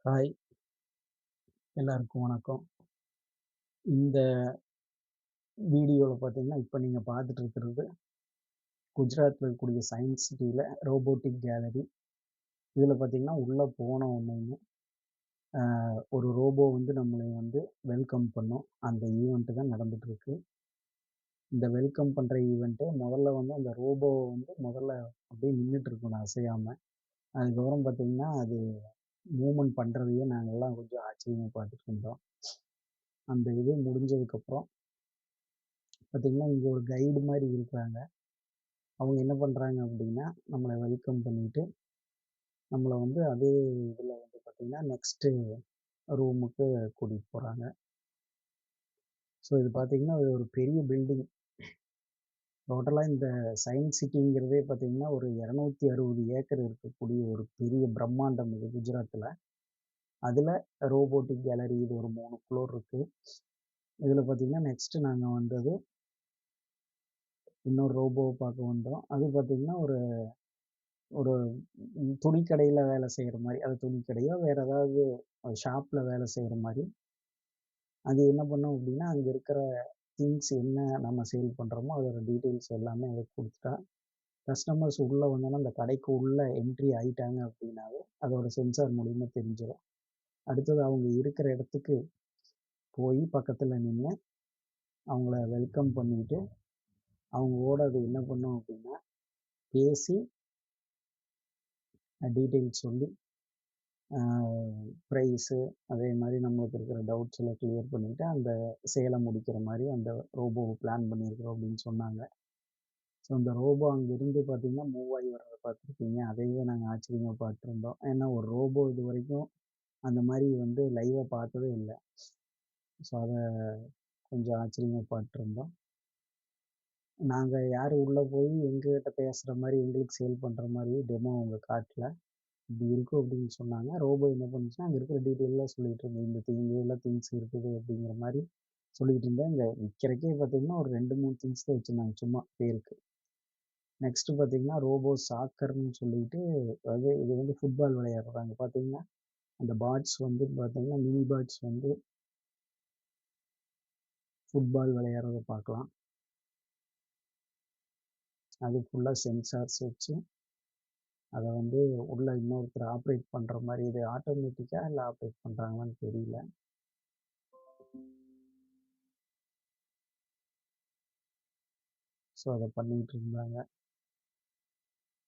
Hi! எல்லாருக்கும் வணக்கம். இந்த வீடியோல பார்த்தீங்கன்னா, இப்ப நீங்க பார்த்துட்டு இருக்கிறது குஜராத்ல இருக்கக்கூடிய சயன்ஸ் சிட்டில ரோபோட்டிக் கேலரி. இதுல பார்த்தீங்கன்னா, உள்ள போன உடனேயுமே ஒரு ரோபோ வந்து நம்மளை வந்து வெல்கம் பண்ணும். அந்த ஈவென்ட் தான் நடந்துட்டு இருக்கு. இந்த வெல்கம் பண்ற ஈவென்ட்டே முதல்ல வந்து அந்த ரோபோவ வந்து முதல்ல அப்படியே நின்னுட்டு இருக்கணும் அசையாம. அதுக்கப்புறம் பார்த்தீங்கன்னா, அது மூவ்மெண்ட் பண்றதையே நாங்கலாம் கொஞ்சம் ஆச்சரியமா பார்த்துட்டு இருந்தோம். அந்த இது முடிஞ்சதுக்கப்புறம் பார்த்தீங்கன்னா, இங்க ஒரு கைடு மாரி இருக்கிறாங்க. அவங்க என்ன பண்றாங்க அப்படின்னா, நம்மள வெல்கம் பண்ணிட்டு, நம்மள வந்து அதே இதுல வந்து பார்த்தீங்கன்னா, நெக்ஸ்ட்டு ரூமுக்கு கூட்டிட்டு போறாங்க. ஸோ இது பார்த்தீங்கன்னா, அது ஒரு பெரிய பில்டிங். டோட்டலா இந்த சயன்ஸ் சிட்டிங்கிறதே பார்த்தீங்கன்னா, ஒரு 260 ஏக்கர் இருக்கக்கூடிய ஒரு பெரிய பிரம்மாண்டம் இது குஜராத்ல. அதுல ரோபோட்டிக் கேலரி இது ஒரு 3 ஃப்ளோர் இருக்கு. இதுல பார்த்தீங்கன்னா, நெக்ஸ்ட்டு நாங்க வந்தது இன்னொரு ரோபோவ பார்க்க வந்தோம். அது பார்த்தீங்கன்னா, ஒரு ஒரு துணிக்கடையில வேலை செய்ற மாரி. அது துணிக்கடையோ, வேற ஏதாவது ஷாப்ல வேலை செய்ற மாரி. அது என்ன பண்ணும் அப்டின்னா, அங்க இருக்கிற திங்ஸ் என்ன நம்ம சேல் பண்றோமோ, அதோட டீட்டெயில்ஸ் எல்லாமே அதுக்கு குடுத்துட்டா, கஸ்டமர்ஸ் உள்ள வந்தோனே அந்த கடைக்கு உள்ள என்ட்ரி ஆயிட்டாங்க அப்டின்னாவே, அதோட சென்சார் மூலியமா தெரிஞ்சிரும். அடுத்தது அவங்க இருக்கிற இடத்துக்கு போயி பக்கத்துல நின்னு, அவங்கள வெல்கம் பண்ணிட்டு, அவங்களோட அது என்ன பண்ணும் அப்டின்னா, பேசி டீட்டெயில்ஸ் சொல்லி ஆ பிரைஸு அதே மாரி நம்மளுக்கு இருக்கிற டவுட்ஸ் எல்லாம் கிளியர் பண்ணிட்டு, அந்த சேல முடிக்கிற மாரி அந்த ரோபோவ பிளான் பண்ணியிருக்கிறோம் அப்படின்னு சொன்னாங்க. ஸோ அந்த ரோபோ அங்கிருந்து பார்த்தீங்கன்னா, மூவ் ஆகி வர்றத பார்த்துருப்பீங்க. அதையே நாங்க ஆச்சரியமா பார்த்துருந்தோம். ஏன்னா ஒரு ரோபோ இதுவரைக்கும் அந்த மாரி வந்து லைவா பார்த்ததே இல்ல. ஸோ அத கொஞ்சம் ஆச்சரியமா பார்த்துருந்தோம். நாங்க யாரும் உள்ள போய் எங்ககிட்ட பேசுற மாரி, எங்களுக்கு சேல் பண்ற மாரி டெமோ அவங்க காட்டல. இப்படி இருக்கும் அப்படின்னு சொன்னாங்க. ரோபோ என்ன பண்ணுச்சுன்னா, அங்க இருக்கிற டீட்டெயில்லாம் சொல்லிட்டு இருந்தது. இந்த இதெல்லாம் திங்ஸ் இருக்குது அப்படிங்கிற மாரி சொல்லிட்டு இருந்தேன். இங்க விக்கிறக்கே பார்த்தீங்கன்னா, ஒரு 2, 3 திங்ஸ் தான் வச்சிருந்தாங்க சும்மா பேருக்கு. நெக்ஸ்ட் பார்த்தீங்கன்னா, ரோபோ சாக்கர்ன்னு சொல்லிட்டு அது இது வந்து ஃபுட்பால் விளையாடுறாங்க பார்த்தீங்கன்னா, அந்த பாட்ஸ் வந்து பார்த்தீங்கன்னா, மினி பாட்ஸ் வந்து ஃபுட்பால் விளையாடுறத பார்க்கலாம். அது ஃபுல்லா சென்சார்ஸ் வச்சு, அத வந்து உள்ள இன்னொருத்தர் ஆப்பரேட் பண்ற மாரி இது ஆட்டோமேட்டிக்கா இல்ல ஆப்பரேட் பண்றாங்களான்னு தெரியல. ஸோ அத பண்ணிட்டு இருந்தாங்க.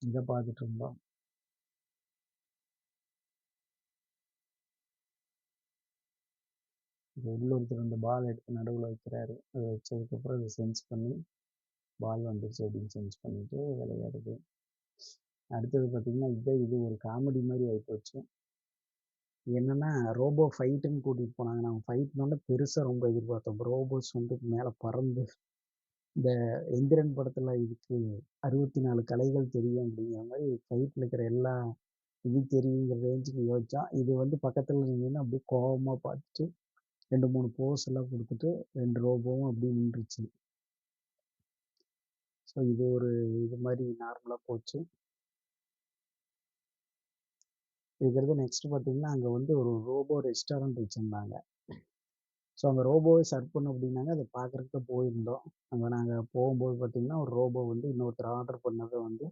இத பார்த்துட்டு இருந்தோம். உள்ள ஒருத்தர் அந்த பால் எடுத்து நடுவுல வைக்கிறாரு. அத வச்சதுக்கப்புறம் அத சென்ஸ் பண்ணி, பால் வந்துருச்சு அப்படின்னு சென்ஸ் பண்ணிட்டு விளையாடுது. அடுத்தது பார்த்தீங்கன்னா, இது ஒரு காமெடி மாரி ஆயிப்போச்சு. என்னன்னா, ரோபோ ஃபைட்டுன்னு கூட்டிட்டு போனாங்க. நாங்க ஃபைட்னோனே பெருசா ரொம்ப எதிர்பார்த்தோம். ரோபோஸ் வந்து மேல பறந்து இந்த எந்திரன் படத்துல இதுக்கு 64 கலைகள் தெரியும் அப்படிங்கிற மாரி ஃபைட்ல இருக்கிற எல்லா இது தெரியுங்கிற ரேஞ்சுக்கு யோசிச்சோம். இது வந்து பக்கத்துல நின்னு அப்படியே கோவமா பார்த்துட்டு 2, 3 போஸ் எல்லாம் குடுத்துட்டு 2 ரோபோவும் அப்படியே நின்றுச்சு. ஸோ இது ஒரு இது மாரி நார்மலா போச்சு. இதுக்கடுத்து நெக்ஸ்ட் பார்த்தீங்கன்னா, அங்க வந்து ஒரு ரோபோ ரெஸ்டாரண்ட் வச்சிருந்தாங்க. ஸோ அந்த ரோபோவ சர்வ் பண்ணும் அப்படின்னாங்க. அத பார்க்கறதுக்கு தான் போயிருந்தோம். அங்க நாங்க போகும்போது பார்த்தீங்கன்னா, ஒரு ரோபோ வந்து இன்னொருத்தர் ஆர்டர் பண்ணத வந்து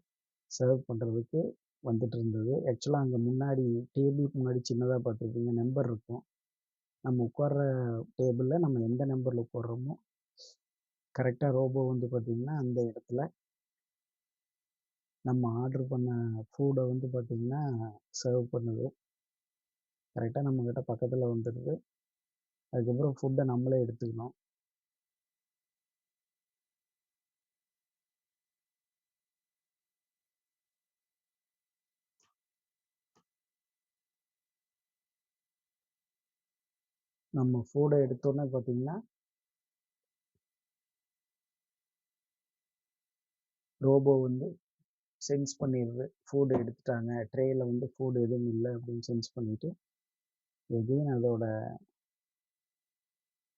சர்வ் பண்றதுக்கு வந்துட்டு இருந்தது. ஆக்சுவலா அங்க முன்னாடி டேபிளுக்கு முன்னாடி சின்னதா பார்த்துருப்பீங்க நம்பர் இருக்கும். நம்ம உட்கார்ற டேபிள்ல நம்ம எந்த நம்பர்ல உட்கார்றோமோ, கரெக்ட்டா ரோபோ வந்து பார்த்தீங்கன்னா, அந்த இடத்துல நம்ம ஆர்டர் பண்ண ஃபுட்ட வந்து பார்த்தீங்கன்னா, சர்வ் பண்ணுது. கரெக்ட்டா நம்மகிட்ட பக்கத்துல வந்துடுது. அதுக்கப்புறம் ஃபுட்ட நம்மளே எடுத்துக்கணும். நம்ம ஃபுட்ட எடுத்தோனே பார்த்தீங்கன்னா, ரோபோ வந்து சென்ஸ் பண்ணிருது. ஃபுட் எடுத்துட்டாங்க. ட்ரேல வந்து ஃபுட் எதுவும் இல்ல அப்படின்னு சென்ஸ் பண்ணிட்டு, எகைன் அதோட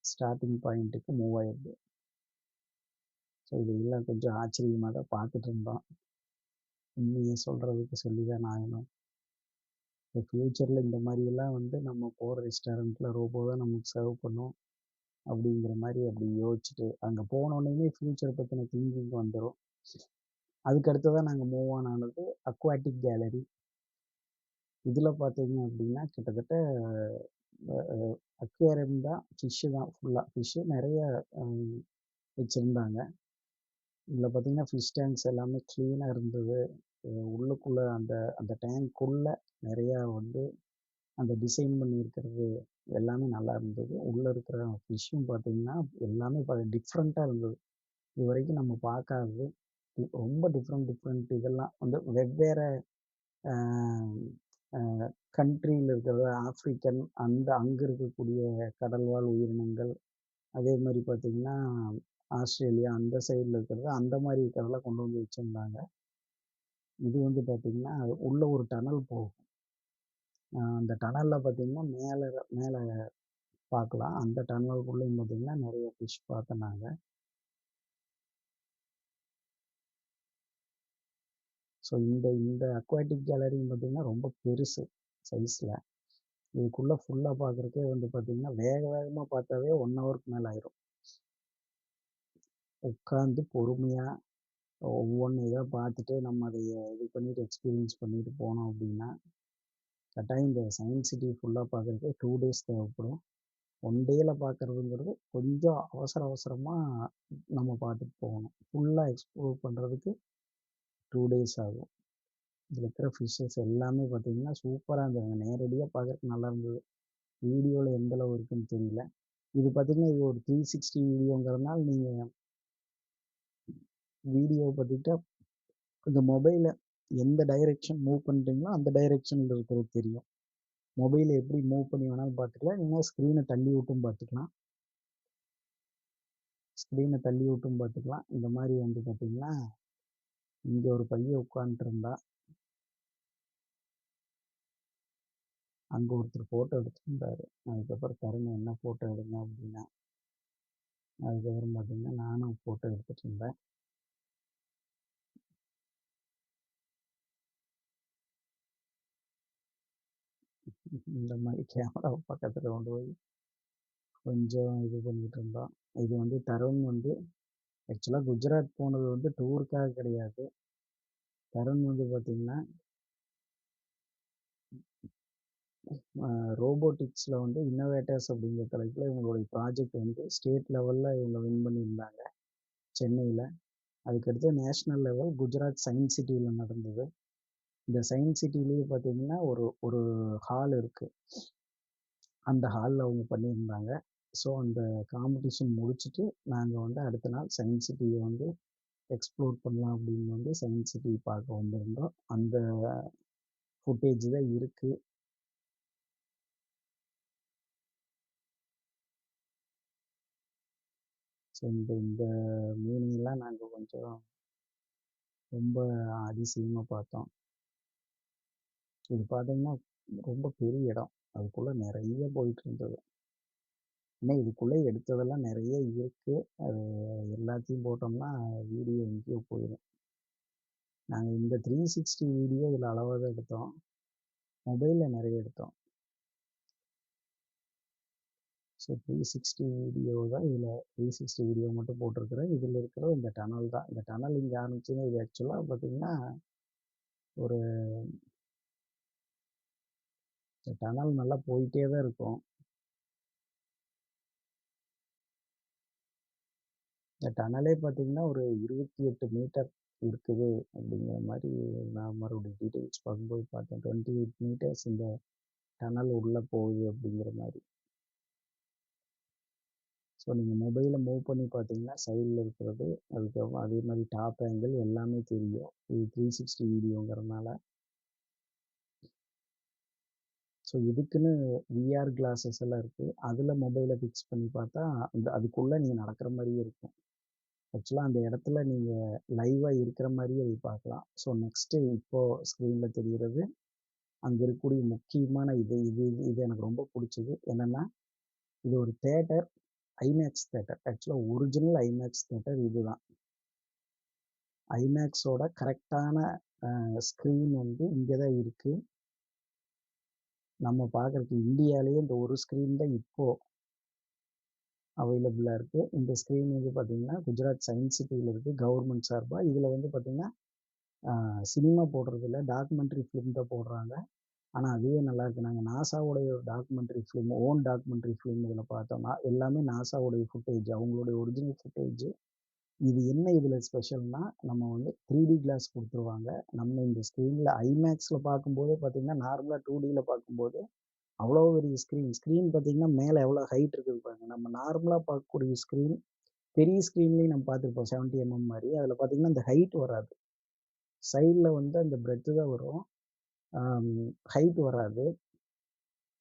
ஸ்டார்ட்டிங் பாயிண்ட்டுக்கு மூவ் ஆயிருது. ஸோ இதெல்லாம் கொஞ்சம் ஆச்சரியமா தான் பார்த்துட்டு இருந்தோம். உண்மைய சொல்றதுக்கு சொல்லி தான் ஆகணும். இப்போ ஃப்யூச்சரில் இந்த மாதிரியெல்லாம் வந்து நம்ம போகிற ரெஸ்டாரண்ட்டில் ரோபோ தான் நமக்கு சர்வ் பண்ணும் அப்படிங்கிற மாதிரி அப்படி யோசிச்சுட்டு அங்கே போனோடனே ஃப்யூச்சர் பற்றின திங்கிங் வந்துடும். அதுக்கு அடுத்ததான் நாங்கள் மூவ் ஆன் ஆனது அக்வாட்டிக் கேலரி. இதில் பார்த்தீங்க அப்படின்னா கிட்டத்தட்ட அக்வேரியம் தான், ஃபிஷ்ஷு தான், ஃபுல்லாக ஃபிஷ்ஷு நிறைய வச்சுருந்தாங்க. இதில் பார்த்தீங்கன்னா ஃபிஷ் டேங்க்ஸ் எல்லாமே க்ளீனாக இருந்தது. உள்ளுக்குள்ளே அந்த அந்த டேங்க்குள்ளே நிறையா வந்து அந்த டிசைன் பண்ணியிருக்கிறது எல்லாமே நல்லா இருந்தது. உள்ளே இருக்கிற ஃபிஷ்ஷும் பார்த்தீங்கன்னா எல்லாமே டிஃப்ரெண்ட்டாக இருந்தது. இதுவரைக்கும் நம்ம பார்க்காதது. ரொம்ப டிஃப்ரெண்ட் இதெல்லாம் வந்து வெவ்வேறு கண்ட்ரியில் இருக்கிறது, ஆஃப்ரிக்கன் அங்கே இருக்கக்கூடிய கடல்வாழ் உயிரினங்கள், அதே மாதிரி பார்த்திங்கன்னா ஆஸ்திரேலியா அந்த சைடில் இருக்கிறது, அந்த மாதிரி இருக்கிறதெல்லாம் கொண்டு வந்து வச்சுருந்தாங்க. இது வந்து பார்த்திங்கன்னா உள்ளே ஒரு டனல் போகும். அந்த டனலில் பார்த்திங்கன்னா மேலே மேலே பார்க்கலாம். அந்த டனலுக்குள்ளேயும் பார்த்திங்கன்னா நிறைய ஃபிஷ் பார்த்தோம் நாங்க. ஸோ இந்த இந்த அக்வாட்டிக் கேலரின்னு பார்த்திங்கன்னா ரொம்ப பெருசு சைஸில். இதுக்குள்ளே ஃபுல்லாக பார்க்குறக்கே வந்து பார்த்திங்கன்னா வேகமாக பார்த்தாவே 1 ஹவருக்கு மேலே ஆயிரும். உட்காந்து பொறுமையாக ஒவ்வொன்று இதாக பார்த்துட்டு நம்ம அதை இது பண்ணிவிட்டு எக்ஸ்பீரியன்ஸ் பண்ணிட்டு போனோம் அப்படின்னா கட்டாயம் இந்த சயின்ஸ் சிட்டி ஃபுல்லாக பார்க்குறதுக்கு 2 டேஸ் தேவைப்படும். 1 டேயில் பார்க்குறதுங்கிறது கொஞ்சம் அவசரமாக நம்ம பார்த்துட்டு போகணும். ஃபுல்லாக எக்ஸ்ப்ளோர் பண்ணுறதுக்கு 2 டேஸ் ஆகும். இதில் இருக்கிற ஃபிஷ்ஷஸ் எல்லாமே பார்த்திங்கன்னா சூப்பராக இருந்ததுங்க. நேரடியாக பார்க்குறதுக்கு நல்லா இருந்தது. வீடியோவில் எந்த அளவு இருக்குன்னு தெரியல. இது பார்த்திங்கன்னா இது ஒரு 360 வீடியோங்கிறதுனால நீங்கள் வீடியோ பார்த்துக்கிட்டா இந்த மொபைலை எந்த டைரெக்ஷன் மூவ் பண்ணுறீங்களோ அந்த டைரெக்ஷனில் இருக்கிறது தெரியும். மொபைலை எப்படி மூவ் பண்ணி வேணாலும் பார்த்துக்கலாம். இல்லைன்னா ஸ்க்ரீனை தள்ளி விட்டும் பார்த்துக்கலாம். இந்த மாதிரி வந்து பார்த்திங்கன்னா இங்கே ஒரு பையன் உட்காந்துருந்தா, அங்கே ஒருத்தர் ஃபோட்டோ எடுத்துருந்தாரு. அதுக்கப்புறம் தருண் என்ன ஃபோட்டோ எடுங்க அப்படின்னா, அதுக்கப்புறம் பார்த்திங்கன்னா நானும் ஃபோட்டோ எடுத்துகிட்டு இருந்தேன். இந்த மாதிரி கேமராவை பக்கத்தில் கொண்டு போய் கொஞ்சம் இது பண்ணிகிட்டு இருந்தோம். இது வந்து தருண் வந்து ஆக்சுவலாக குஜராத் போனது வந்து டூருக்காக கிடையாது. தருண் வந்து பார்த்திங்கன்னா ரோபோட்டிக்ஸில் வந்து இன்னோவேட்டர்ஸ் அப்படிங்கிற தலைப்பில் இவங்களுடைய ப்ராஜெக்ட் வந்து ஸ்டேட் லெவலில் இவங்க வின் பண்ணியிருந்தாங்க சென்னையில். அதுக்கடுத்து நேஷ்னல் லெவல் குஜராத் சயின்ஸ் சிட்டியில் நடந்தது. இந்த சயின்ஸ் சிட்டிலேயே பார்த்திங்கன்னா ஒரு ஒரு ஹால் இருக்குது. அந்த ஹாலில் அவங்க பண்ணியிருந்தாங்க. ஸோ அந்த காம்படிஷன் முடிச்சுட்டு நாங்கள் வந்து அடுத்த நாள் சயின்ஸ் சிட்டியை வந்து எக்ஸ்ப்ளோர் பண்ணலாம் அப்படின்னு வந்து சயின்ஸ் சிட்டி பார்க்க வந்திருந்தோம். அந்த ஃபுட்டேஜ் தான் இருக்குது. ஸோ இந்த இந்த மீனிங்லாம் நாங்கள் கொஞ்சம் ரொம்ப அதிசயமாக பார்த்தோம். இது பார்த்தீங்கன்னா ரொம்ப பெரிய இடம். அதுக்குள்ளே நிறைய போயிட்டு இருந்தது. ஆனால் இதுக்குள்ளே எடுத்ததெல்லாம் நிறைய இருக்குது. அது எல்லாத்தையும் போட்டோம்னா வீடியோ எங்கேயோ போயிடும். நாங்கள் இந்த 360 வீடியோ இதில் அளவாக தான் எடுத்தோம். மொபைலில் நிறைய எடுத்தோம். ஸோ 360 வீடியோ தான் இதில் 360 வீடியோ மட்டும் போட்டிருக்கிறேன். இதில் இருக்கிற இந்த டனல் தான். இந்த டனல் இங்கே ஆரம்பிச்சுங்க. இது ஆக்சுவலாக பார்த்திங்கன்னா ஒரு இந்த டனல் நல்லா போயிட்டே தான் இருக்கும். இந்த டனலே பார்த்திங்கன்னா ஒரு 28 மீட்டர் இருக்குது அப்படிங்கிற மாதிரி நான் மறுபடியும் டீட்டெயில்ஸ் பார்க்கும்போது பார்த்தேன். 28 மீட்டர்ஸ் இந்த டனல் உள்ளே போகுது அப்படிங்கிற மாதிரி. ஸோ நீங்கள் மொபைலை மூவ் பண்ணி பார்த்தீங்கன்னா சைடில் இருக்கிறது, அதுக்கப்புறம் அதே மாதிரி டாப் ஆங்கிள் எல்லாமே தெரியும். இது 360 வீடியோங்கிறதுனால. ஸோ இதுக்குன்னு விஆர் கிளாஸஸ் எல்லாம் இருக்குது. அதில் மொபைலை ஃபிக்ஸ் பண்ணி பார்த்தா அதுக்குள்ளே நீங்கள் நடக்கிற மாதிரியே இருக்கும். ஆக்சுவலாக அந்த இடத்துல நீங்கள் லைவாக இருக்கிற மாதிரியே அதை பார்க்கலாம். ஸோ நெக்ஸ்ட்டு இப்போது ஸ்க்ரீனில் தெரிகிறது அங்கே இருக்கக்கூடிய முக்கியமான இது இது இது எனக்கு ரொம்ப பிடிச்சது என்னென்னா, இது ஒரு தேட்டர், ஐமேக்ஸ் தேட்டர். ஆக்சுவலாக ஒரிஜினல் ஐமேக்ஸ் தேட்டர் இது தான். ஐமேக்ஸோட கரெக்டான ஸ்க்ரீன் வந்து இங்கே தான் இருக்குது. நம்ம பார்க்குறதுக்கு இந்தியாவிலேயே இந்த ஒரு ஸ்க்ரீன் தான் இப்போ அவைலபிளா இருக்கு. இந்த ஸ்க்ரீன் வந்து பார்த்தீங்கன்னா, குஜராத் சயன்ஸ் சிட்டியில இருக்கு. கவர்மெண்ட் சார்பா. இதில வந்து பார்த்தீங்கன்னா, சினிமா போடுறதில்ல. டாக்குமெண்ட்ரி ஃபிலிம் தான் போடுறாங்க. ஆனா அதுவே நல்லாயிருக்கு. நாங்க நாசாவுடைய ஒரு documentary film, own documentary film இதில பார்த்தோம்னா, எல்லாமே நாசாவுடைய ஃபுட்டேஜ். அவங்களுடைய ஒரிஜினல் ஃபுட்டேஜ். இது என்ன இதில ஸ்பெஷல்னா, நம்ம வந்து 3டி கிளாஸ் குடுத்துருவாங்க. நம்ம இந்த ஸ்க்ரீன்ல ஐமேக்ஸ்ல பார்க்கும்போதே பார்த்தீங்கன்னா, நார்மலா 2டில பார்க்கும்போது அவ்வளோ பெரிய ஸ்க்ரீன். ஸ்க்ரீன் பார்த்தீங்கன்னா, மேல எவ்வளோ ஹைட் இருக்குது பாருங்க. நம்ம நார்மலா பார்க்கக்கூடிய ஸ்க்ரீன், பெரிய ஸ்க்ரீன்லயும் நம்ம பார்த்துருப்போம். 70 மாரி. அதில பார்த்தீங்கன்னா, இந்த ஹைட் வராது. சைட்ல வந்து அந்த பிரெட்த் தான் வரும். அம் ஹைட் வராது.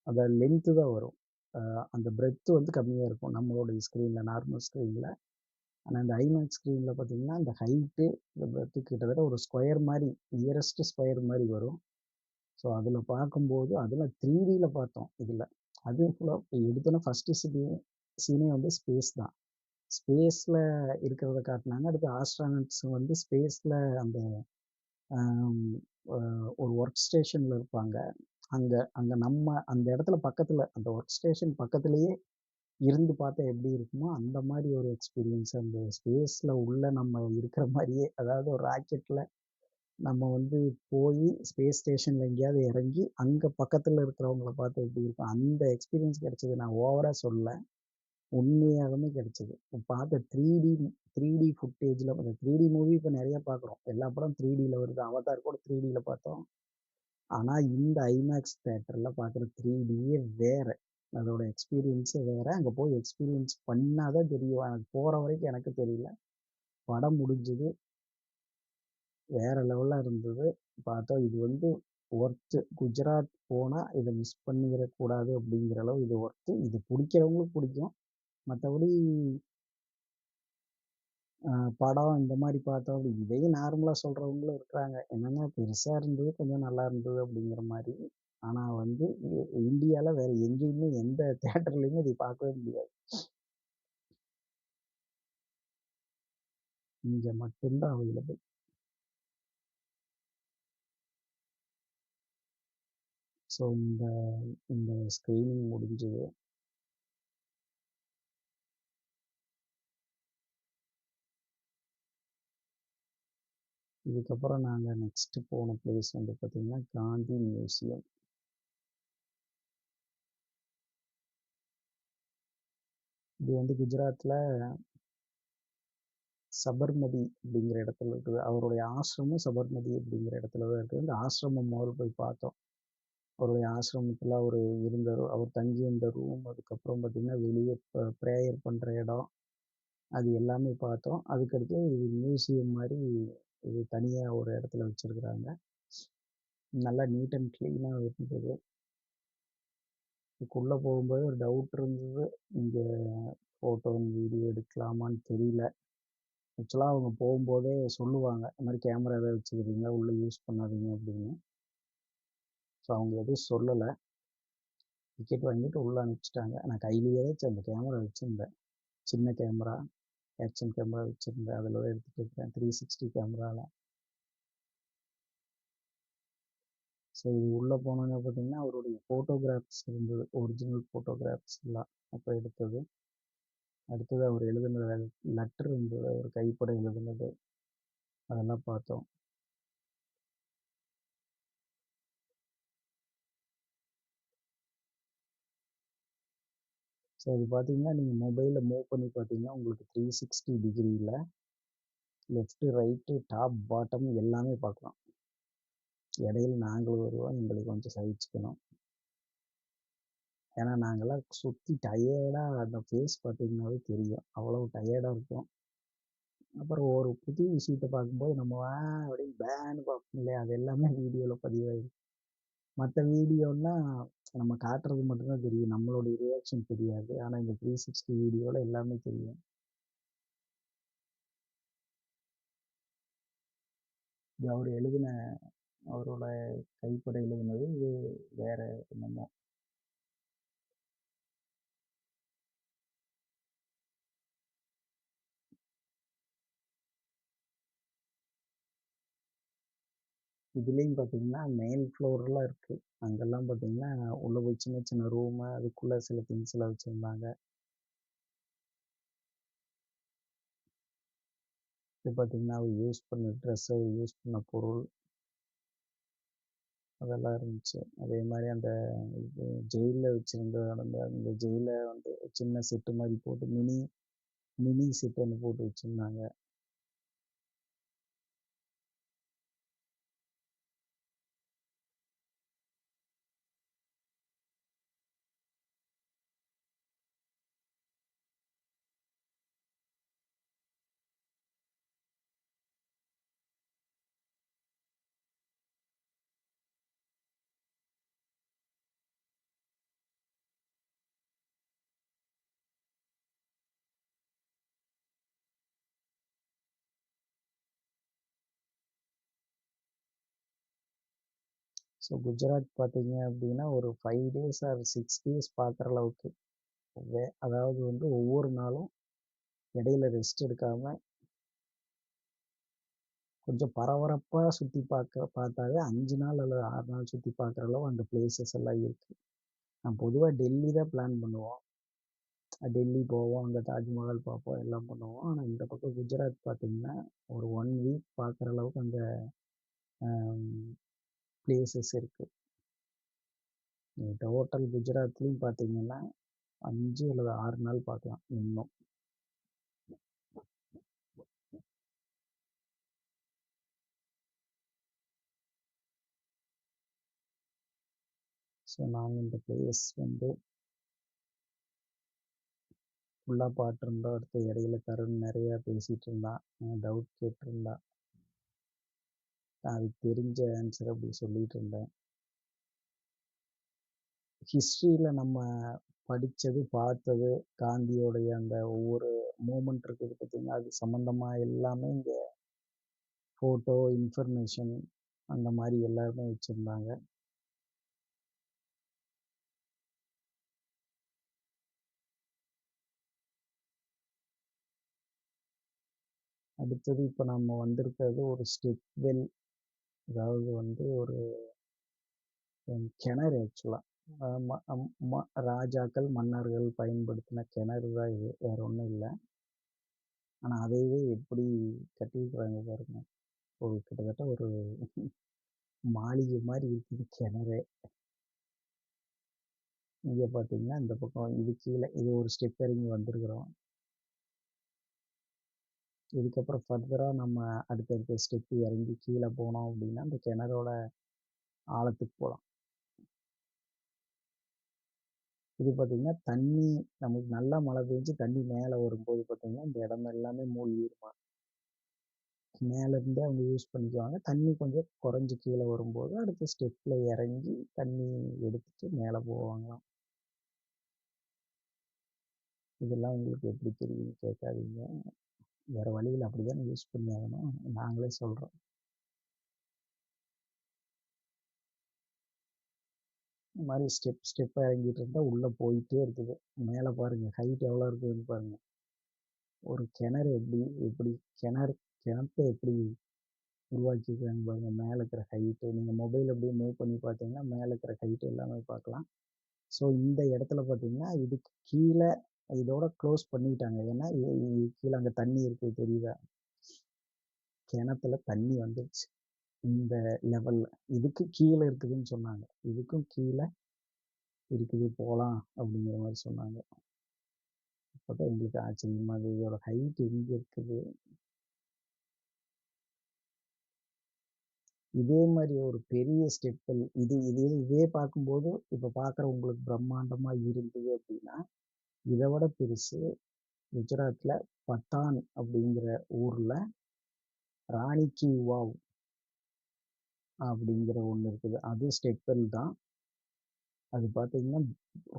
அந்த லென்த் தான் வரும். அ அந்த பிரெட்த் வந்து கம்மியா இருக்கும். நம்மளுடைய ஸ்க்ரீன்ல, நார்மல் ஸ்க்ரீன்ல. ஆனா, இந்த ஐமேக்ஸ் ஸ்க்ரீன்ல பார்த்தீங்கன்னா, இந்த ஹைட்டு, இந்த பிரெட்த் கிட்டத்தட்ட ஒரு ஸ்கொயர் மாரி, நியரஸ்ட் ஸ்கொயர் மாரி வரும். ஸோ, அதில பார்க்கும்போது அதில 3டில பார்த்தோம் இதில. அது ஃபுல்லா எடுத்தோனே ஃபர்ஸ்ட்டு சீனே வந்து ஸ்பேஸ் தான். ஸ்பேஸ்ல இருக்கிறத காட்டுனாங்க. அடுத்து ஆஸ்ட்ரோனட்ஸ் வந்து ஸ்பேஸ்ல அந்த அம் அ ஒரு ஒர்க் ஸ்டேஷன்ல இருப்பாங்க. அங்க அங்க நம்ம அந்த இடத்துல பக்கத்துல அந்த ஒர்க் ஸ்டேஷன் பக்கத்திலேயே இருந்து பார்த்தா எப்படி இருக்குமோ, அந்த மாரி ஒரு எக்ஸ்பீரியன்ஸ் அந்த ஸ்பேஸ்ல உள்ள நம்ம இருக்கிற மாரியே, அதாவது ஒரு ராக்கெட்ல நம்ம வந்து போயி ஸ்பேஸ் ஸ்டேஷன்ல எங்கேயாவது இறங்கி, அங்க பக்கத்துல இருக்கிறவங்கள பார்த்தா எப்படி இருக்கும்? அந்த எக்ஸ்பீரியன்ஸ் கிடைச்சது. நான் ஓவரா சொல்லல. உண்மையாலுமே கிடைச்சது. பார்த்த 3டி ஃபுட்டேஜ்ல அந்த 3டி மூவி இப்ப நெறைய பார்க்குறோம். எல்லா படம் 3டில வருது. அவதார் கூட 3டில பார்த்தோம். ஆனா, இந்த ஐமேக்ஸ் தியேட்டர்ல பார்க்குற 3டியே வேற. அதோட எக்ஸ்பீரியன்ஸே வேற. அங்க போய் எக்ஸ்பீரியன்ஸ் பண்ணா தான் தெரியும். எனக்கு போற வரைக்கும் எனக்கு தெரியல. படம் முடிஞ்சது. வேற லெவல்ல இருந்தது. பார்த்தா இது வந்து ஒர்த்து. குஜராத் போனா இத மிஸ் பண்ணிறக் கூடாது அப்படிங்கிற அளவு இது ஒர்த்து. இது புடிக்கிறவங்களுக்கு புடிக்கும். மத்தபடி அ படம் இந்த மாரி பார்த்தோம் அப்படி இதையும் நார்மலா சொல்றவங்களும் இருக்கிறாங்க. என்னன்னா பெருசா இருந்தது, கொஞ்சம் நல்லா இருந்தது அப்படிங்கிற மாரி. ஆனா வந்து இந்தியால வேற எங்கேயுமே எந்த தியேட்டர்லயுமே இதை பார்க்கவே முடியாது. இங்க மட்டும் தான் அவைலபிள். ஸோ இந்த இந்த ஸ்க்ரீனிங் முடிஞ்சது. இதுக்கப்புறம் நாங்க நெக்ஸ்ட் போன பிளேஸ் வந்து பார்த்தீங்கன்னா, காந்தி மியூசியம். இது வந்து குஜராத்ல சபர்மதி அப்படிங்கிற இடத்துல இருக்குது. அவருடைய ஆசிரமம் சபர்மதி அப்படிங்கிற இடத்துல தான் இருக்குது. இந்த ஆசிரமம் முதல்ல போய் பார்த்தோம். அவருடைய ஆசிரமத்தில அவரு இருந்தாரு. அவர் தங்கியிருந்த ரூம், அதுக்கப்புறம் பார்த்தீங்கன்னா, வெளிய பிரேயர் பண்ற இடம், அது எல்லாமே பார்த்தோம். அதுக்கடுத்து இது மியூசியம் மாரி இது தனியா ஒரு இடத்துல வச்சிருக்கிறாங்க. நல்லா நீட் அண்ட் கிளீனா இருந்தது. இதுக்குள்ள போகும்போது ஒரு டவுட் இருந்தது. இங்க ஃபோட்டோ, வீடியோ எடுக்கலாமான்னு தெரியல. ஆக்சுவலா அவங்க போகும்போதே சொல்லுவாங்க. இந்த மாரி கேமரா ஏதாவது வச்சுக்கிறீங்களா? உள்ள யூஸ் பண்ணாதீங்க அப்படின்னு. ஸோ அவங்க எதுவும் சொல்லல. டிக்கெட் வாங்கிட்டு உள்ள அனுப்பிச்சுட்டாங்க. நான் கையிலேயே தான் அந்த கேமரா வச்சிருந்தேன். சின்ன கேமரா. ஆக்ஷன் கேமரா வச்சிருந்தேன். அதில தான் எடுத்துட்டு இருக்கேன். 360 கேமரால. ஸோ இது உள்ள போனோனே பார்த்தீங்கன்னா, அவருடைய ஃபோட்டோகிராஃப்ஸ் இருந்தது. ஒரிஜினல் ஃபோட்டோகிராஃப்ஸ் எல்லாம் அப்ப எடுத்தது. அடுத்தது அவர் எழுதின லெட்டர் இருந்தது. அவர் கைப்பட எழுதினது. அதெல்லாம் பார்த்தோம். ஸோ இது பார்த்தீங்கன்னா, நீங்க மொபைல்ல மூவ் பண்ணி பார்த்தீங்கன்னா, உங்களுக்கு 360 டிகிரில லெஃப்ட், ரைட்டு, டாப், பாட்டம் எல்லாமே பார்க்கலாம். இடையில நாங்களும் வருவோம். எங்களுக்கு கொஞ்சம் சகிச்சுக்கணும். ஏன்னா நாங்கலாம் சுத்தி டயர்டா அந்த ஃபேஸ் பார்த்தீங்கன்னாவே தெரியும். அவ்வளவு டயர்டா இருக்கும். அப்புறம் ஒரு புது விஷயத்த பார்க்கும்போது நம்ம அப்படின்னு பேன்னு பார்ப்போம் இல்லையா? அது எல்லாமே வீடியோல பதிவாயிடும். மத்த வீடியோன்னா நம்ம காட்டுறது மட்டும் தான் தெரியும். நம்மளுடைய ரியாக்ஷன் தெரியாது. ஆனா இந்த 360 வீடியோல எல்லாமே தெரியும். இது அவரு எழுதின அவரோட கைப்பட எழுதினது. இது வேற என்னமோ. இதுலேயும் பார்த்தீங்கன்னா, மேல் ஃப்ளோர்லாம் இருக்கு. அங்கெல்லாம் பார்த்தீங்கன்னா, உள்ள போய் சின்ன சின்ன ரூமு, அதுக்குள்ள சில திங்ஸ்லாம் வச்சிருந்தாங்க. இது பார்த்தீங்கன்னா, அவர் யூஸ் பண்ண ட்ரெஸ், அவர் யூஸ் பண்ண பொருள் அதெல்லாம் இருந்துச்சு. அதே மாரி அந்த இது ஜெயில்ல வச்சிருந்த அந்த அந்த ஜெயில வந்து சின்ன செட்டு மாரி போட்டு மினி மினி செட் ஒண்ணு போட்டு வச்சிருந்தாங்க. ஸோ குஜராத் பார்த்தீங்க அப்டின்னா, ஒரு 5 டேஸ் ஆர் 6 டேஸ் பார்க்குற அளவுக்கு அதாவது வந்து ஒவ்வொரு நாளும் இடையில ரெஸ்ட் எடுக்காம கொஞ்சம் பரபரப்பா சுத்தி பார்த்தாவே 5 நாள் அல்லது 6 நாள் சுத்தி பார்க்குற அளவு அந்த பிளேஸஸ் எல்லாம் இருக்கு. நான் பொதுவா டெல்லி தான் பிளான் பண்ணுவோம். டெல்லி போவோம், அங்க தாஜ்மஹால் பார்ப்போம், எல்லாம் பண்ணுவோம். ஆனா இந்த பக்கம் குஜராத் பார்த்தீங்கன்னா, ஒரு 1 வீக் பார்க்குற அளவுக்கு அங்க பிளேஸஸ் இருக்கு. டோட்டல் குஜராத்லயும் பார்த்தீங்கன்னா, 5 அல்லது 6 நாள் பார்க்கலாம் இன்னும். ஸோ நாங்க இந்த பிளேஸ் வந்து ஃபுல்லா பார்த்துருந்தோம். அடுத்து இடையில தருண் நெறையா பேசிட்டு இருந்தான். டவுட் கேட்டிருந்தான். நான் அதுக்கு தெரிஞ்ச ஆன்சர் அப்படி சொல்லிட்டு இருந்தேன். ஹிஸ்ட்ரியில நம்ம படிச்சது, பார்த்தது, காந்தியோடைய அந்த ஒவ்வொரு மூமெண்ட் இருக்குது பார்த்தீங்களா, அது சம்மந்தமா எல்லாமே இங்க ஃபோட்டோ, இன்ஃபர்மேஷன் அந்த மாரி எல்லாருமே வச்சிருந்தாங்க. அடுத்தது இப்ப நம்ம வந்திருக்கிறது ஒரு ஸ்டெப் வெல். அதாவது வந்து ஒரு கிணறு ஆக்சுவலா. அ ம அம் ம ராஜாக்கள், மன்னர்கள் பயன்படுத்தின கிணறு தான் இது. வேற ஒண்ணும் இல்ல. ஆனா அதையவே எப்படி கட்டியிருக்கிறாங்க பாருங்க. ஒரு கிட்டத்தட்ட ஒரு மாளிகை மாரி இருக்குது கிணறே. இங்க பார்த்தீங்கன்னா, இந்த பக்கம் இது கீழ இது ஒரு ஸ்டெப் இறங்கி வந்திருக்கிறோம். இதுக்கப்புறம் ஃபர்தரா நம்ம அடுத்தடுத்த ஸ்டெப் இறங்கி கீழ போனோம் அப்படின்னா, அந்த கிணறோட ஆழத்துக்கு போலாம். இது பார்த்தீங்கன்னா, தண்ணி நமக்கு நல்லா மழை பெஞ்சு தண்ணி மேல வரும்போது பார்த்தீங்கன்னா, இந்த இடம் எல்லாமே மூழ்கிருமா. மேல இருந்தே அவங்க யூஸ் பண்ணிக்குவாங்க. தண்ணி கொஞ்சம் குறைஞ்சு கீழ வரும்போது, அடுத்த ஸ்டெப்ல இறங்கி தண்ணி எடுத்துட்டு மேல போவாங்களாம். இதெல்லாம் உங்களுக்கு எப்படி தெரியும்னு கேட்காதீங்க. வேற வழி இல்ல. அப்படித்தானே யூஸ் பண்ணி ஆகணும். நாங்களே சொல்றோம். இந்த மாரி ஸ்டெப்பா இறங்கிட்டு இருந்தா உள்ள போயிட்டே இருக்குது. மேல பாருங்க ஹைட் எவ்வளோ இருக்குதுன்னு பாருங்க. ஒரு கிணறு எப்படி எப்படி கிணறு கிணத்த எப்படி உருவாக்கியிருக்காங்க பாருங்க. மேல இருக்கிற ஹைட்டு. நீங்க மொபைல் அப்படியே மூவ் பண்ணி பார்த்தீங்கன்னா, மேல இருக்கிற ஹைட் எல்லாமே பார்க்கலாம். ஸோ இந்த இடத்துல பார்த்தீங்கன்னா, இதுக்கு கீழ இதோட க்ளோஸ் பண்ணிட்டாங்க. ஏன்னா, கீழ அங்க தண்ணி இருக்கு தெரியுதா? கிணத்துல தண்ணி வந்துருச்சு. இந்த லெவல்ல. இதுக்கு கீழ இருக்குதுன்னு சொன்னாங்க. இதுக்கும் கீழ இருக்குது போலாம் அப்படிங்கிற மாரி சொன்னாங்க. அப்பதான் எங்களுக்கு ஆச்சரியமா இருந்தது. இதோட ஹைட் எங்க இருக்குது? இதே மாரி ஒரு பெரிய ஸ்டெப்பில் இது இது இதே பார்க்கும்போது, இப்ப பார்க்குற உங்களுக்கு பிரம்மாண்டமா இருந்தது அப்படின்னா, இத விட பெருசு குஜராத்ல பட்டான் அப்படிங்கிற ஊர்ல ராணி கி வாவ் அப்படிங்கிற ஒண்ணு இருக்குது. அது ஸ்டெப்பல் தான். அது பார்த்தீங்கன்னா,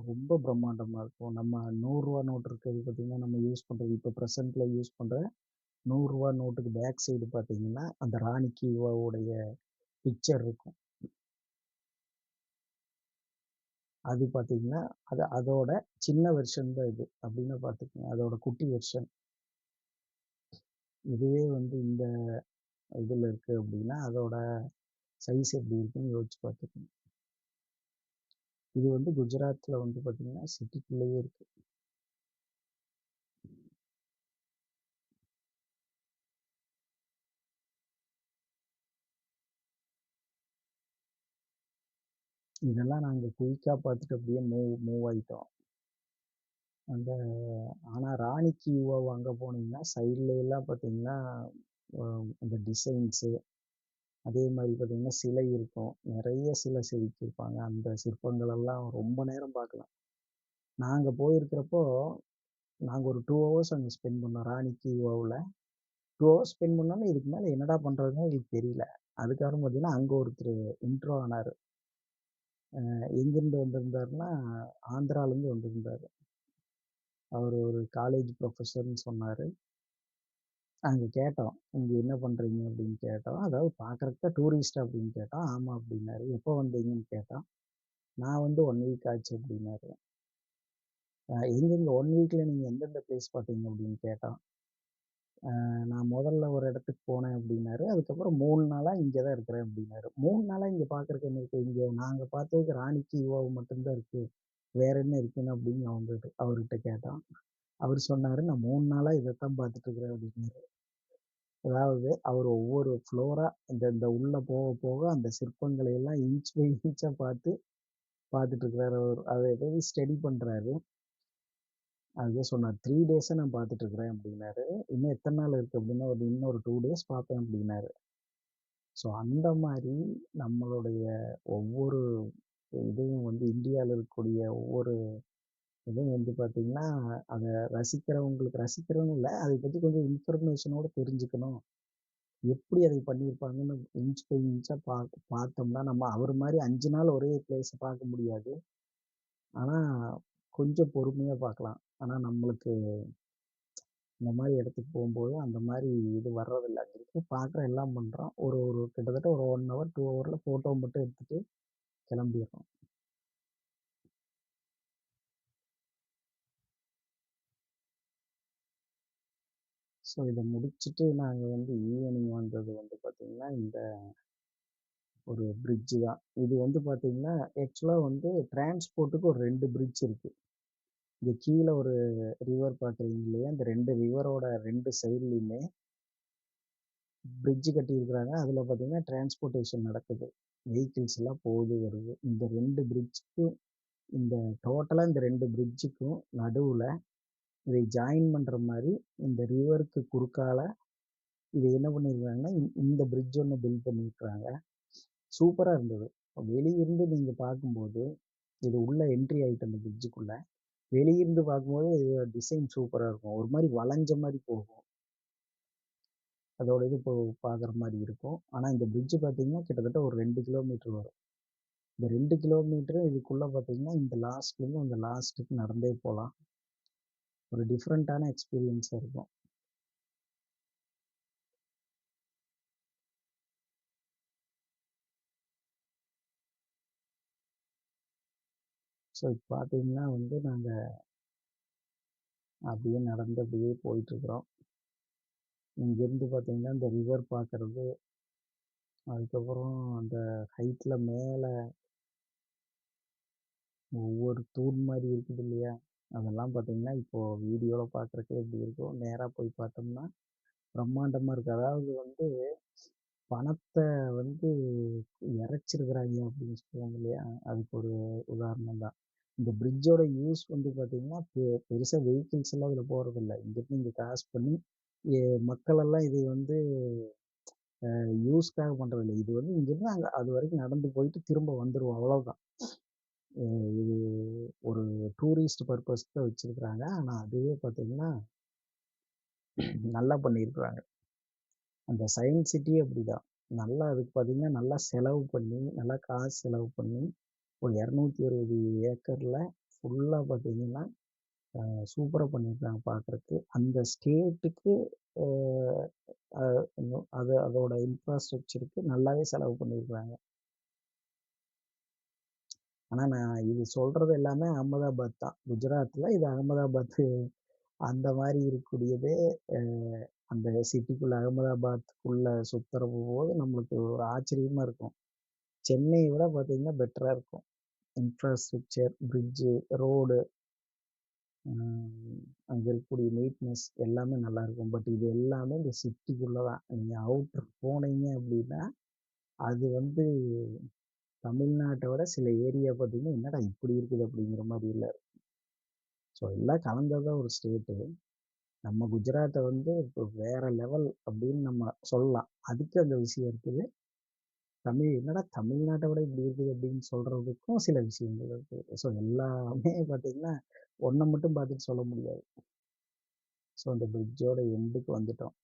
ரொம்ப பிரம்மாண்டமா இருக்கும். நம்ம ரூ. 100 நோட்டு இருக்கிறது பார்த்தீங்கன்னா, நம்ம யூஸ் பண்றது இப்ப பிரசன்ட்ல யூஸ் பண்ற ரூ. 100 நோட்டுக்கு பேக் சைடு பார்த்தீங்கன்னா, அந்த ராணி கி வாவுடைய பிக்சர் இருக்கும். அது பார்த்தீங்கன்னா, அதோட சின்ன வெர்ஷன் தான் இது. அப்டின்னா பார்த்துக்கங்க. அதோட குட்டி வெர்ஷன். இதுவே வந்து இந்த இதுல இருக்கு அப்டின்னா, அதோட சைஸ் எப்படி இருக்குன்னு யோசிச்சு பார்த்துக்கோங்க. இது வந்து குஜராத்தில் வந்து பார்த்தீங்கன்னா சிட்டிக்குள்ளேயே இருக்கு. இதெல்லாம் நாங்கள் குயிக்காக பார்த்துட்டு அப்படியே மூவ் ஆகிட்டோம். அந்த ஆனால் ராணி கி வாவ் அங்கே போனீங்கன்னா சைட்ல எல்லாம் பார்த்தீங்கன்னா அந்த டிசைன்ஸு, அதே மாதிரி பார்த்தீங்கன்னா சிலை இருக்கும். நிறைய சிலை செதுக்கியிருப்பாங்க. அந்த சிற்பங்கள் எல்லாம் ரொம்ப நேரம் பார்க்கலாம். நாங்கள் போயிருக்கிறப்போ நாங்கள் ஒரு 2 ஹவர்ஸ் அங்கே ஸ்பெண்ட் பண்ணோம் ராணி கி வாவில். 2 ஹவர்ஸ் ஸ்பெண்ட் பண்ணோன்னே இதுக்கு மேலே என்னடா பண்ணுறதுன்னு எங்களுக்கு தெரியல. அதுக்கப்புறம் பார்த்தீங்கன்னா அங்கே ஒருத்தர் இன்ட்ரோ ஆனார். எங்கேருந்து வந்திருந்தாருன்னா ஆந்திராலேருந்து வந்திருந்தார். அவர் ஒரு காலேஜ் ப்ரொஃபஸர்னு சொன்னார். அங்கே கேட்டோம், இங்கே என்ன பண்ணுறீங்க அப்படின்னு கேட்டோம். அதாவது பார்க்குறதுக்கு டூரிஸ்ட் அப்படின்னு கேட்டோம். ஆமாம் அப்படின்னாரு. எப்போ வந்தீங்கன்னு கேட்டோம். நான் வந்து 1 வீக் ஆச்சு அப்படின்னாரு. எங்கெங்க 1 வீக்ல நீங்கள் எந்தெந்த பிளேஸ் பார்த்தீங்க அப்படின்னு கேட்டோம். நான் முதல்ல ஒரு இடத்துக்கு போனேன் அப்படின்னாரு. அதுக்கப்புறம் 3 நாளா இங்கே தான் இருக்கிறேன் அப்படின்னாரு. 3 நாளா இங்கே பார்க்குறதுக்கு என்ன இருக்கு? இங்கே நாங்கள் பார்த்ததுக்கு ராணி கி வாவ் மட்டும் தான் இருக்கு. வேற என்ன இருக்குன்னு அப்படின்னு அவர்கிட்ட கேட்டோம். அவர் சொன்னாரு, நான் 3 நாளா இதைத்தான் பார்த்துட்டு இருக்கிறேன் அப்படின்னாரு. அதாவது அவர் ஒவ்வொரு ஃப்ளோரா இந்த இந்த உள்ள போக போக அந்த சிற்பங்களை எல்லாம் இன்ச் பை இன்ச்சா பார்த்துட்டு இருக்கிறாரு அவர். அதை எதாவது ஸ்டடி பண்றாரு. அதுதான் சொன்னார். 3 டேஸா நான் பார்த்துட்டு இருக்கிறேன் அப்படின்னாரு. இன்னும் எத்தனை நாள் இருக்கு அப்படின்னா, இன்னொரு 2 டேஸ் பார்ப்பேன் அப்படின்னாரு. ஸோ அந்த மாரி நம்மளுடைய ஒவ்வொரு இதுவும் வந்து இந்தியால இருக்கக்கூடிய ஒவ்வொரு இதுவும் வந்து பார்த்தீங்கன்னா, அத ரசிக்கிறவங்க இல்ல, அதை பத்தி கொஞ்சம் இன்ஃபர்மேஷனோட தெரிஞ்சுக்கணும். எப்படி அதை பண்ணியிருப்பாங்கன்னு இன்ச் பை இன்ச்சா பார்த்தோம்னா, நம்ம அவர் மாரி 5 நாள் ஒரே பிளேஸ பார்க்க முடியாது. ஆனா, கொஞ்சம் பொறுமையா பார்க்கலாம். ஆனா, நம்மளுக்கு இந்த மாரி இடத்துக்கு போம்போது, அந்த மாரி இது வர்றதில்ல. அங்க இருக்கு பார்க்குறோம், எல்லாம் பண்றோம். ஒரு ஒரு கிட்டத்தட்ட ஒரு 1 ஹவர், 2 ஹவர்ல ஃபோட்டோ மட்டும் எடுத்துட்டு கிளம்பிர்றோம். ஸோ, இத முடிச்சுட்டு நாங்க வந்து ஈவினிங் வந்தது வந்து பார்த்தீங்கன்னா, இந்த ஒரு பிரிட்ஜ் தான். இது வந்து பார்த்தீங்கன்னா, ஆக்சுவலா வந்து டிரான்ஸ்போர்ட்டுக்கு ஒரு 2 பிரிட்ஜ் இருக்கு. இங்க கீழ ஒரு ரிவர் பார்க்குறீங்க இல்லையா? இந்த 2 ரிவரோட 2 சைட்லயுமே பிரிட்ஜ் கட்டியிருக்கிறாங்க. அதில பார்த்தீங்கன்னா, டிரான்ஸ்போர்ட்டேஷன் நடக்குது. வெஹிக்கிள்ஸ் எல்லாம் போகுது, வருது. இந்த 2 பிரிட்ஜ்க்கும் இந்த டோட்டலா இந்த 2 பிரிட்ஜுக்கும் நடுவுல இதை ஜாயின் பண்ற மாரி இந்த ரிவருக்கு குறுக்கால இத என்ன பண்ணியிருக்காங்கன்னா, இந்த பிரிட்ஜ் ஒண்ணு பில்ட் பண்ணியிருக்கிறாங்க. சூப்பரா இருந்தது. வெளியிருந்து நீங்க பார்க்கும்போது, இது உள்ள என்ட்ரி ஆயிட்டு அந்த பிரிட்ஜுக்குள்ள. வெளியிருந்து பார்க்கும்போது இதோட டிசைன் சூப்பரா இருக்கும். ஒரு மாரி வளைஞ்ச மாரி போகும். அதோட இது இப்போ பார்க்குற மாரி இருக்கும். ஆனா இந்த பிரிட்ஜ் பார்த்தீங்கன்னா, கிட்டத்தட்ட ஒரு 2 கிலோமீட்டர் வரும். இந்த 2 கிலோமீட்டரும் இதுக்குள்ள பார்த்தீங்கன்னா, இந்த லாஸ்ட்லேருந்து அந்த லாஸ்ட்டுக்கு நடந்தே போலாம். ஒரு டிஃபரண்டான எக்ஸ்பீரியன்ஸா இருக்கும். ஸோ இப்ப பார்த்தீங்கன்னா வந்து நாங்க அப்படியே நடந்து அப்படியே போயிட்டுருக்குறோம். இங்கேருந்து பார்த்தீங்கன்னா, இந்த ரிவர் பார்க்கறது, அதுக்கப்புறம் அந்த ஹைட்ல மேல ஒவ்வொரு தூண் மாரி இருக்குது இல்லையா? அதெல்லாம் பார்த்தீங்கன்னா, இப்போ வீடியோல பார்க்குறதுக்கே எப்படி இருக்கும். நேரா போய் பார்த்தோம்னா, பிரம்மாண்டமா இருக்கு. அதாவது வந்து பணத்த வந்து இறைச்சிருக்கிறாய்ங்க அப்படின்னு சொல்லுவாங்க இல்லையா? அதுக்கு ஒரு உதாரணம் தான். இந்த பிரிட்ஜோட யூஸ் வந்து பார்த்தீங்கன்னா, பெருசா வெஹிக்கிள்ஸ் எல்லாம் அதில போறதில்ல. இங்கேருந்து இங்க கிராஸ் பண்ணி எ மக்கள் எல்லாம் இதை வந்து யூஸ்க்காக பண்றதில்ல. இது வந்து இங்கேருந்து அங்க அதுவரைக்கும் நடந்து போயிட்டு திரும்ப வந்துருவோம் அவ்வளவுதான். இது ஒரு டூரிஸ்ட் பர்ப்பஸ்க்கு தான் வச்சிருக்கிறாங்க. ஆனா அதுவே பார்த்தீங்கன்னா, நல்லா பண்ணியிருக்கிறாங்க. அந்த சயன்ஸ் சிட்டியே அப்படிதான். நல்லா அதுக்கு பார்த்தீங்கன்னா, நல்லா செலவு பண்ணி, நல்லா காசு செலவு பண்ணி, ஒரு 260 ஏக்கர்ல ஃபுல்லா பார்த்தீங்கன்னா, சூப்பரா பண்ணியிருக்காங்க பார்க்கறக்கு. அந்த ஸ்டேட்டுக்கு அ அ அதோட இன்ஃப்ராஸ்ட்ரக்சருக்கு நல்லாவே செலவு பண்ணியிருக்காங்க. ஆனா நான் இது சொல்றது எல்லாமே அகமதாபாத் தான். குஜராத்ல இது அகமதாபாத் அந்த மாரி இருக்கக்கூடியது. அ அந்த சிட்டிக்குள்ள அகமதாபாத்துக்குள்ள சுத்துறப்ப போது நம்மளுக்கு ஒரு ஆச்சரியமா இருக்கும். சென்னையை விட பார்த்தீங்கன்னா பெட்டரா இருக்கும். இன்ஃப்ராஸ்ட்ரக்சர், பிரிட்ஜு, ரோடு, அங்க இருக்கக்கூடிய நீட்னஸ் எல்லாமே நல்லாயிருக்கும். பட் இது எல்லாமே இந்த சிட்டிக்குள்ள தான். நீங்க அவுட்டர் போனீங்க அப்படின்னா, அது வந்து தமிழ்நாட்ட விட சில ஏரியா பார்த்தீங்கன்னா, என்னடா இப்படி இருக்குது அப்படிங்கிற மாரில இருக்கும். ஸோ எல்லாம் கலந்தது தான் ஒரு ஸ்டேட்டு. நம்ம குஜராத்த வந்து இப்போ வேற லெவல் அப்படின்னு நம்ம சொல்லலாம். அதுக்கு அந்த விஷயம் இருக்குது. என்னடா தமிழ்நாட்ட விட இப்படி இருக்குது அப்படின்னு சொல்றதுக்கும் சில விஷயங்கள் இருக்கு. ஸோ எல்லாமே பார்த்தீங்கன்னா, ஒண்ண மட்டும் பார்த்துட்டு சொல்ல முடியாது. ஸோ அந்த பிரிட்ஜோட எண்டுக்கு வந்துட்டோம்.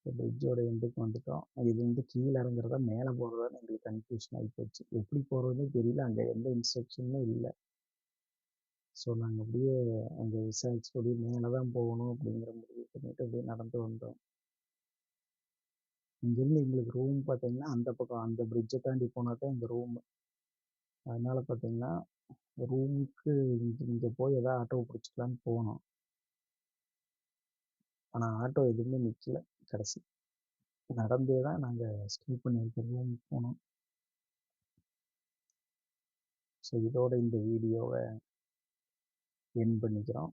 பிரிட்ஜோட எண்டுக்கு வந்துட்டோம். இது வந்து கீழ இறங்குறதா, மேல போறதான்னு எங்களுக்கு கன்ஃப்யூஷன் ஆயிப்போச்சு. எப்படி போறதுன்னே தெரியல. அங்க எந்த இன்ஸ்ட்ரக்ஷனுமே இல்ல. ஸோ நாங்க அப்படியே அங்க விசாரிச்சு அப்படியே மேல தான் போகணும் அப்படிங்கிற முடிவு பண்ணிட்டு அப்படியே நடந்து வந்தோம். இங்கிருந்து எங்களுக்கு ரூம் பார்த்தீங்கன்னா, அந்த பக்கம் அந்த பிரிட்ஜ தாண்டி போனா தான் எங்க ரூம். அதனால பார்த்தீங்கன்னா, ரூமுக்கு இங்க போய் ஏதாவது ஆட்டோ புடிச்சுக்கலான்னு போனோம். ஆனா ஆட்டோ எதுவுமே நிக்கல கடைசி. நடந்தே தான் நாங்க ஸ்டே பண்ணியிருக்க ரூமுக்கு போனோம். ஸோ இதோட இந்த வீடியோவ எண்ட் பண்ணிக்கிறோம்.